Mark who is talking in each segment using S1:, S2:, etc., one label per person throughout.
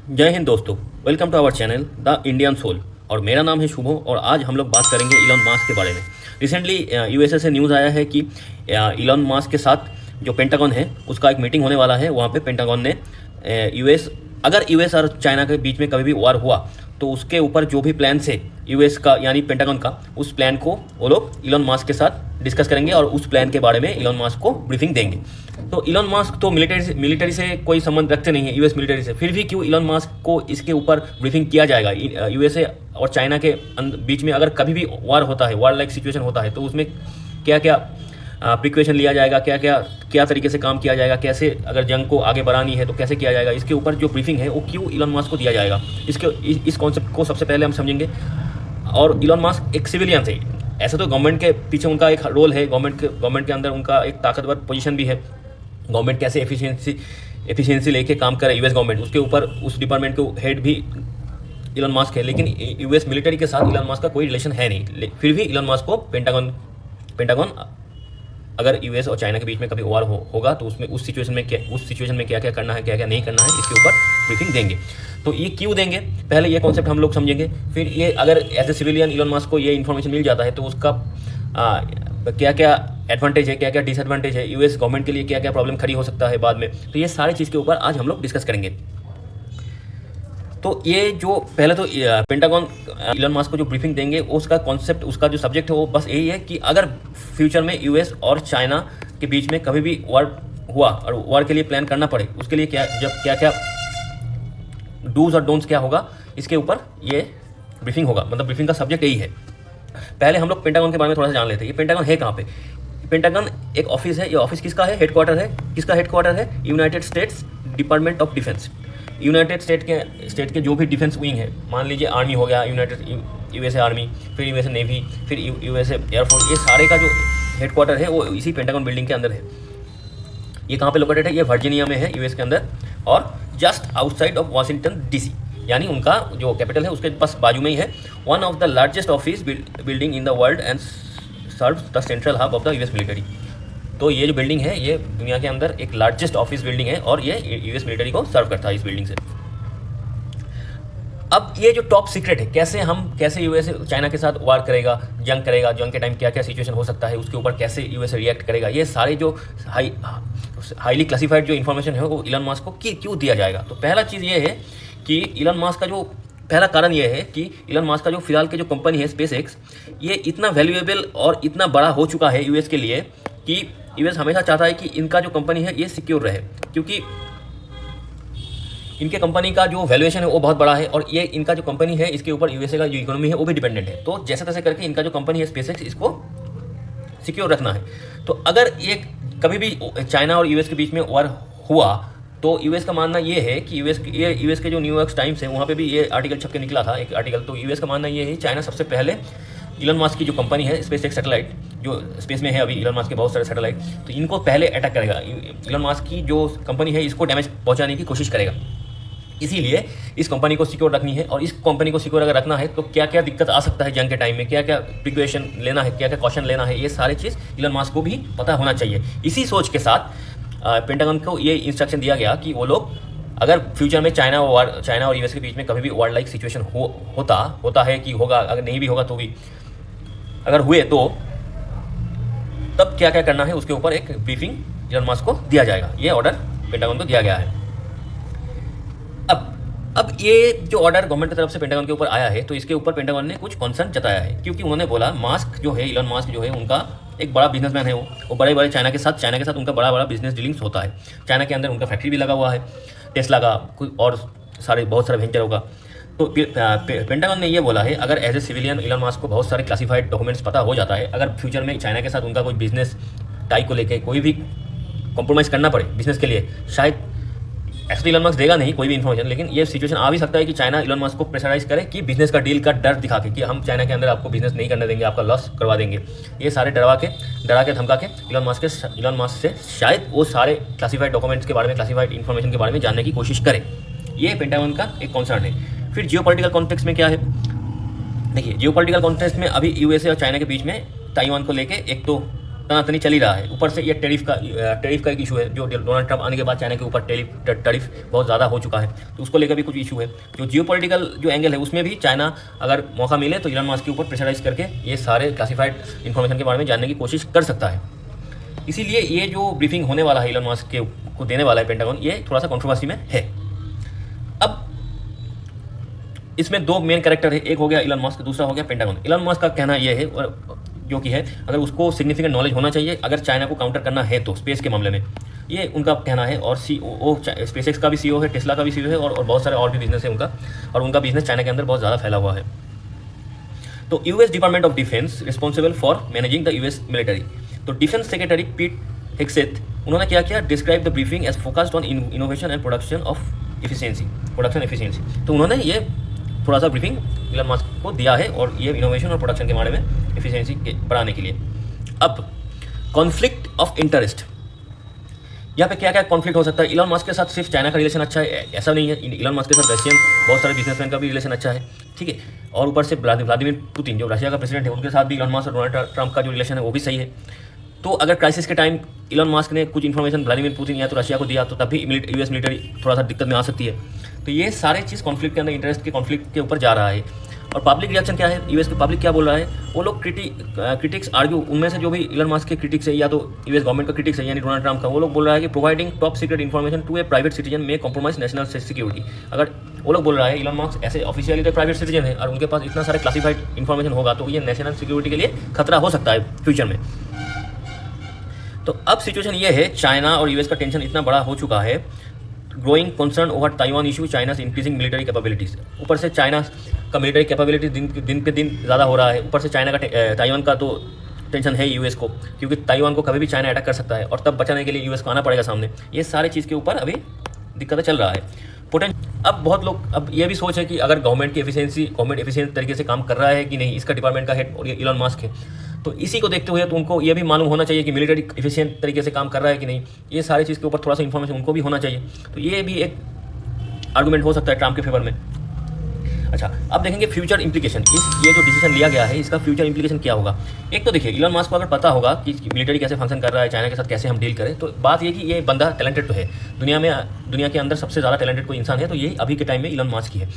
S1: जय हिंद दोस्तों। Welcome to our channel the Indian soul. और मेरा नाम है शुभो और आज हम लोग बात करेंगे इलॉन मास्क के बारे में। रिसेंटली यूएसए से न्यूज़ आया है कि इलॉन मास्क के साथ जो पेंटागन है उसका एक मीटिंग होने वाला है। वहाँ पे पेंटागन ने अगर यूएस और चाइना के बीच में कभी भी वार हुआ तो उसके ऊपर जो भी प्लान है यूएस का यानी पेंटागन का, उस प्लान को वो लोग इलॉन मास्क के साथ डिस्कस करेंगे और उस प्लान के बारे में इलॉन मास्क को ब्रीफिंग देंगे। तो इलॉन मास्क तो मिलिट्री से कोई संबंध रखते नहीं है, यूएस मिलिट्री से, फिर भी क्यों इलॉन मास्क को इसके ऊपर ब्रीफिंग किया जाएगा। यूएसए और चाइना के बीच में अगर कभी भी वार होता है, वार लाइक सिचुएशन होता है, तो उसमें क्या क्या प्रिकॉशन लिया जाएगा, क्या तरीके से काम किया जाएगा, कैसे अगर जंग को आगे बढ़ानी है तो कैसे किया जाएगा, इसके ऊपर जो ब्रीफिंग है वो क्यों इलॉन मास्क को दिया जाएगा। इस कॉन्सेप्ट को सबसे पहले हम समझेंगे। और इलॉन मास्क एक सिविलियन थे, ऐसे तो गवर्नमेंट के पीछे उनका एक रोल है, गवर्नमेंट के अंदर उनका एक ताकतवर पोजीशन भी है। गवर्नमेंट कैसे एफिशिएंसी लेके काम करे यूएस गवर्नमेंट, उसके ऊपर उस डिपार्टमेंट को हेड भी इलॉन मास्क है। लेकिन यूएस मिलिट्री के साथ इलॉन मास्क का कोई रिलेशन है नहीं, फिर भी इलॉन मास्क को पेंटागन अगर यूएस और चाइना के बीच में कभी वार होगा तो उसमें उस सिचुएशन में क्या क्या करना है, क्या क्या नहीं करना है, इसके ऊपर ब्रीफिंग देंगे। तो ये क्यों देंगे, पहले ये कॉन्सेप्ट हम लोग समझेंगे। फिर ये अगर as a civilian Elon Musk को ये इन्फॉर्मेशन मिल जाता है तो उसका क्या क्या एडवांटेज है, क्या क्या डिसएडवांटेज है, यूएस गवर्नमेंट के लिए क्या क्या प्रॉब्लम खड़ी हो सकता है बाद में, तो ये सारी चीज़ के ऊपर आज हम लोग डिस्कस करेंगे। तो ये जो पहले तो पेंटागन इलॉन मास्क को जो ब्रीफिंग देंगे उसका कॉन्सेप्ट, उसका जो सब्जेक्ट है वो बस यही है कि अगर फ्यूचर में यूएस और चाइना के बीच में कभी भी वार हुआ और वार के लिए प्लान करना पड़े, उसके लिए क्या डूज और डोंट्स क्या होगा, इसके ऊपर ये ब्रीफिंग होगा। मतलब ब्रीफिंग का सब्जेक्ट यही है। पहले हम लोग पेंटागन के बारे में थोड़ा सा जान लेते हैं। ये पेंटागन है कहाँ पे। पेंटागन एक ऑफिस है। ये ऑफिस किसका है, हेडक्वार्टर है, किसका हेडक्वार्टर है, United states department of defence. United state के जो भी डिफेंस विंग है, मान लीजिए आर्मी हो गया, यूएसए आर्मी, फिर यूएसए नेवी, फिर यूएसए एयरफोर्स, ये सारे का जो हेडक्वार्टर है वो इसी पेंटागन बिल्डिंग के अंदर है। ये कहाँ पे लोकेटेड है, ये वर्जीनिया में है, यूएस के अंदर, और just outside of Washington DC, यानी उनका जो कैपिटल है उसके बस बाजू में ही है। One of the largest office building in the world and serves the central hub of the US military. तो ये जो बिल्डिंग है ये दुनिया के अंदर एक लार्जेस्ट ऑफिस बिल्डिंग है और ये यूएस मिलिट्री को सर्व करता है इस बिल्डिंग से। अब ये जो टॉप सीक्रेट है, कैसे यूएस चाइना के साथ वार करेगा, जंग के टाइम क्या क्या सिचुएशन हो सकता है, उसके ऊपर कैसे यूएस रिएक्ट करेगा, ये सारे जो हाईली क्लासिफाइड जो इन्फॉर्मेशन है वो इलॉन मास्क को क्यों दिया जाएगा। तो पहला चीज़ ये है कि इलॉन मास्क का जो पहला कारण ये है कि इलॉन मास्क का जो फिलहाल की जो कंपनी है स्पेसएक्स, ये इतना वैल्यूएबल और इतना बड़ा हो चुका है यूएस के लिए कि यूएस हमेशा चाहता है कि इनका जो कंपनी है ये सिक्योर रहे, क्योंकि इनके कंपनी का जो वैल्यूएशन है वो बहुत बड़ा है और ये इनका जो कंपनी है इसके ऊपर यूएसए का जो इकोनॉमी है वो भी डिपेंडेंट है। तो जैसे तैसे करके इनका जो कंपनी है स्पेसएक्स, इसको सिक्योर रखना है। तो अगर ये कभी भी चाइना और यूएस के बीच में वार हुआ तो यूएस का मानना ये है कि यूएस के जो न्यूयॉर्क टाइम्स है वहाँ पे भी ये आर्टिकल छप के निकला था, एक आर्टिकल। तो यूएस का मानना ये है चाइना सबसे पहले इलॉन मास्क की जो कंपनी है स्पेसएक्स सैटेलाइट, जो स्पेस में है अभी इलॉन मास्क के बहुत सारे सैटेलाइट, तो इनको पहले अटैक करेगा। इलॉन मास्क की जो कंपनी है इसको डैमेज पहुंचाने की कोशिश करेगा। इसीलिए इस कंपनी को सिक्योर रखनी है, और इस कंपनी को सिक्योर अगर रखना है तो क्या क्या दिक्कत आ सकता है जंग के टाइम में, क्या क्या प्रिकॉशन लेना है, क्या क्या कॉशन लेना है, ये सारी चीज़ इलॉन मास्क को भी पता होना चाहिए। इसी सोच के साथ पेंटागन को ये इंस्ट्रक्शन दिया गया कि वो लोग अगर फ्यूचर में चाइना और यूएस के बीच में कभी भी वार लाइक सिचुएशन होता है कि होगा, अगर नहीं भी होगा तो भी अगर हुए तो तब क्या क्या करना है उसके ऊपर एक ब्रीफिंग इलॉन मास्क को दिया जाएगा। ये ऑर्डर पेंटागन को दिया गया है। अब ये जो ऑर्डर गवर्नमेंट की तरफ से पेंटागन के ऊपर आया है तो इसके ऊपर पेंटागन ने कुछ कंसर्न जताया है, क्योंकि उन्होंने बोला इलॉन मास्क जो है उनका एक बड़ा बिजनेसमैन है, वो बड़े चाइना के साथ उनका बड़ा बिजनेस डीलिंग्स होता है। चाइना के अंदर उनका फैक्ट्री भी लगा हुआ है, टेस्ला का और बहुत सारे वेंचर होगा। तो पेंटागन ने ये बोला है अगर as a civilian Elon Musk को बहुत सारे क्लासिफाइड डॉक्यूमेंट्स पता हो जाता है, अगर फ्यूचर में चाइना के साथ उनका कोई बिजनेस टाई को लेकर कोई भी कॉम्प्रोमाइज़ करना पड़े बिजनेस के लिए, शायद ऐसा तो इलॉन मास्क देगा नहीं कोई भी इन्फॉर्मेशन, लेकिन ये सिचुएशन आ भी सकता है कि चाइना इलॉन मास्क को प्रेशराइज करे कि बिजनेस का डील का डर दिखा के कि हम चाइना के अंदर आपको बिजनेस नहीं करने देंगे, आपका लॉस करवा देंगे। ये सारे डरा के धमका के इलॉन मास्क से शायद वो सारे क्लासिफाइड डॉक्यूमेंट्स के बारे में, क्लासिफाइड इन्फॉर्मेशन के बारे में जानने की कोशिश करे। ये पेंटागन का एक कॉन्सर्न है। फिर जियोपॉलिटिकल कॉन्टेक्स्ट में क्या है, देखिए जियोपॉलिटिकल कॉन्टेक्स्ट में अभी यूएसए और चाइना के बीच में ताइवान को लेके एक तो तनातनी चल ही रहा है। ऊपर से ये टैरिफ का एक इशू है, जो डोनाल्ड ट्रंप आने के बाद चाइना के ऊपर टैरिफ बहुत ज़्यादा हो चुका है, तो उसको लेकर भी कुछ इशू है। जो जियोपॉलिटिकल जो एंगल है उसमें भी चाइना अगर मौका मिले तो इलॉन मस्क के ऊपर प्रेशराइज करके ये सारे क्लासिफाइड इन्फॉर्मेशन के बारे में जानने की कोशिश कर सकता है। इसीलिए ये जो ब्रीफिंग होने वाला है इलॉन मस्क के को देने वाला है पेंटागन, ये थोड़ा सा कंट्रोवर्सी में है। अब इसमें दो मेन कैरेक्टर है, एक हो गया इलॉन मस्क, दूसरा हो गया पेंटागन। इलॉन मस्क का कहना यह है जो कि है, अगर उसको सिग्निफिकेंट नॉलेज होना चाहिए अगर चाइना को काउंटर करना है तो स्पेस के मामले में, ये उनका कहना है। और सीईओ स्पेसएक्स का भी सीईओ है, टेस्ला का भी सीईओ है, और बहुत सारे और भी बिजनेस है उनका, और उनका बिजनेस चाइना के अंदर बहुत ज़्यादा फैला हुआ है। तो US department of defense responsible for managing the US military, तो डिफेंस सेक्रेटरी पीट हेग्सेथ, उन्होंने क्या किया, describe the briefing as focused on innovation and production efficiency. तो उन्होंने ये थोड़ा सा ब्रीफिंग इलॉन मस्क को दिया है, और ये इनोवेशन और प्रोडक्शन के बारे में एफिशिएंसी बढ़ाने के लिए। अब कॉन्फ्लिक्ट ऑफ इंटरेस्ट, यहाँ पे क्या क्या कॉन्फ्लिक्ट हो सकता है। इलॉन मस्क के साथ सिर्फ चाइना का रिलेशन अच्छा है ऐसा नहीं है, इलॉन मस्क के साथ रशियन बहुत सारे बिजनेसमैन का भी रिलेशन अच्छा है, ठीक है। और ऊपर से व्लादिमीर पुतिन जो रशिया का प्रेसिडेंट है, उनके साथ भी इलॉन मस्क और डोनाल्ड ट्रंप का जो रिलेशन है वो भी सही है। तो अगर क्राइसिस के टाइम इलॉन मस्क ने कुछ इन्फॉर्मेशन व्लादिमीर पुतिन या तो रशिया को दिया तो तब भी यूएस मिलिट्री थोड़ा सा दिक्कत में आ सकती है। तो ये सारे चीज़ कॉन्फ्लिक्ट के अंदर, इंटरेस्ट के कॉन्फ्लिक्ट के ऊपर जा रहा है। और पब्लिक रिएक्शन क्या है, यूएस की पब्लिक क्या बोल रहा है, वो लोग क्रिटिक्स आर्ग्यू, उनमें से जो भी इलॉन मस्क के क्रिटिक्स है या तो यूएस गवर्नमेंट का क्रिटिक्स है यानी डोनाल्ड ट्रंप का, वो लोग बोल रहा है कि providing top secret information to a private citizen में कॉम्प्रोमाइज नेशनल सिक्योरिटी। अगर वो लोग बोल रहा है इलॉन मस्क ऐसे ऑफिशियली तो प्राइवेट सिटीजन है और उनके पास इतना सारे क्लासिफाइड इन्फॉर्मेशन होगा तो ये नेशनल सिक्योरिटी के लिए खतरा हो सकता है फ्यूचर में। तो अब सिचुएशन ये है, चाइना और यूएस का टेंशन इतना बड़ा हो चुका है, growing concern over Taiwan issue, China increasing military capabilities. ऊपर से चाइना का मिलिट्री कैपेबिलिटी दिन पे दिन ज़्यादा हो रहा है, ऊपर से चाइना का ताइवान का तो टेंशन है यूएस को, क्योंकि ताइवान को कभी भी चाइना अटैक कर सकता है और तब बचाने के लिए यूएस को आना पड़ेगा सामने। ये सारे चीज़ के ऊपर अभी दिक्कतें चल रहा है। अब बहुत लोग अब ये भी सोच है कि अगर गवर्नमेंट एफिशिएंट तरीके से काम कर रहा है कि नहीं, इसका डिपार्टमेंट का हेड और ये इलॉन मस्क है, तो इसी को देखते हुए तो उनको ये भी मालूम होना चाहिए कि मिलिट्री एफिशिएंट तरीके से काम कर रहा है कि नहीं। ये सारी चीज़ के ऊपर थोड़ा सा इन्फॉर्मेशन उनको भी होना चाहिए। तो ये भी एक आर्गूमेंट हो सकता है ट्रम्प के फेवर में। अच्छा, अब देखेंगे फ्यूचर इंप्लीकेशन, ये जो डिसीजन लिया गया है इसका फ्यूचर इंप्लीकेशन क्या होगा। एक तो देखिए, इलॉन मस्क को अगर पता होगा कि मिलिट्री कैसे फंक्शन कर रहा है, चाइना के साथ कैसे हम डील करें, तो बात ये कि ये बंदा टैलेंटेड तो है, दुनिया के अंदर सबसे ज़्यादा टैलेंटेड कोई इंसान है तो ये अभी के टाइम में इलॉन मस्क ही है।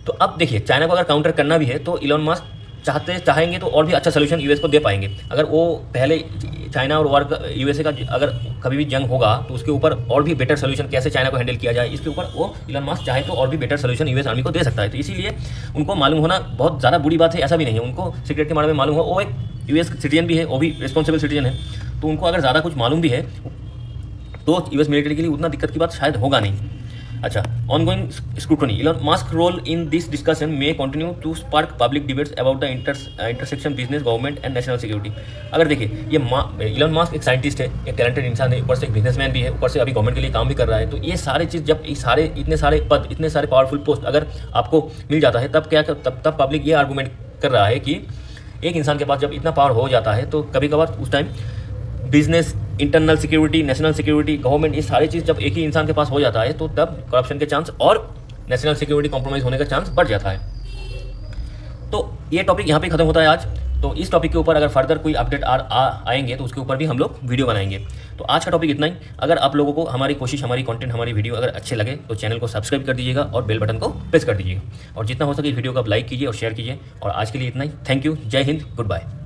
S1: तो अब देखिए, चाइना को अगर काउंटर करना भी है तो इलॉन मस्क चाहेंगे तो और भी अच्छा सोल्यूशन यूएस को दे पाएंगे। अगर वो पहले चाइना और यूएसए का अगर कभी भी जंग होगा तो उसके ऊपर और भी बेटर सोल्यूशन कैसे चाइना को हैंडल किया जाए, इसके ऊपर वो इलॉन मस्क चाहे तो और भी बेटर सोल्यूशन यूएस आर्मी को दे सकता है। तो इसीलिए उनको मालूम होना बहुत ज़्यादा बुरी बात है ऐसा भी नहीं है, उनको सीक्रेट के बारे में मालूम हो। वो एक यूएस सिटीजन भी है, वो भी रिस्पॉन्सिबल सिटीजन है, तो उनको अगर ज़्यादा कुछ मालूम भी है तो यूएस मिलिट्री के लिए उतना दिक्कत की बात शायद होगा नहीं। अच्छा, ongoing scrutiny, Elon Musk role in this discussion में continue to spark public debates about the intersection business, government and national security. अगर देखिए, ये इलॉन मस्क एक साइंटिस्ट है, एक टैलेंटेड इंसान है, ऊपर से एक बिजनेसमैन भी है, ऊपर से अभी गवर्नमेंट के लिए काम भी कर रहा है। तो ये सारे चीज़ जब इतने सारे पद, इतने सारे पावरफुल पोस्ट अगर आपको मिल जाता है तब पब्लिक ये आर्गूमेंट कर रहा है कि एक इंसान के पास जब इतना पावर हो जाता है तो कभी कभार उस time business, internal security, national security, government, ये सारी चीज़ जब एक ही इंसान के पास हो जाता है तो तब करप्शन के चांस और नेशनल सिक्योरिटी कॉम्प्रोमाइज़ होने का चांस बढ़ जाता है। तो ये टॉपिक यहाँ पे खत्म होता है आज। तो इस टॉपिक के ऊपर अगर फर्दर कोई अपडेट आएंगे तो उसके ऊपर भी हम लोग वीडियो बनाएंगे। तो आज का टॉपिक इतना ही। अगर आप लोगों को हमारी कोशिश, हमारी कंटेंट, हमारी वीडियो अगर अच्छे लगे तो चैनल को सब्सक्राइब कर दीजिएगा और बेल बटन को प्रेस कर दीजिएगा, और जितना हो सके वीडियो को आप लाइक कीजिए और शेयर कीजिए। और आज के लिए इतना ही। थैंक यू, जय हिंद, गुड बाय।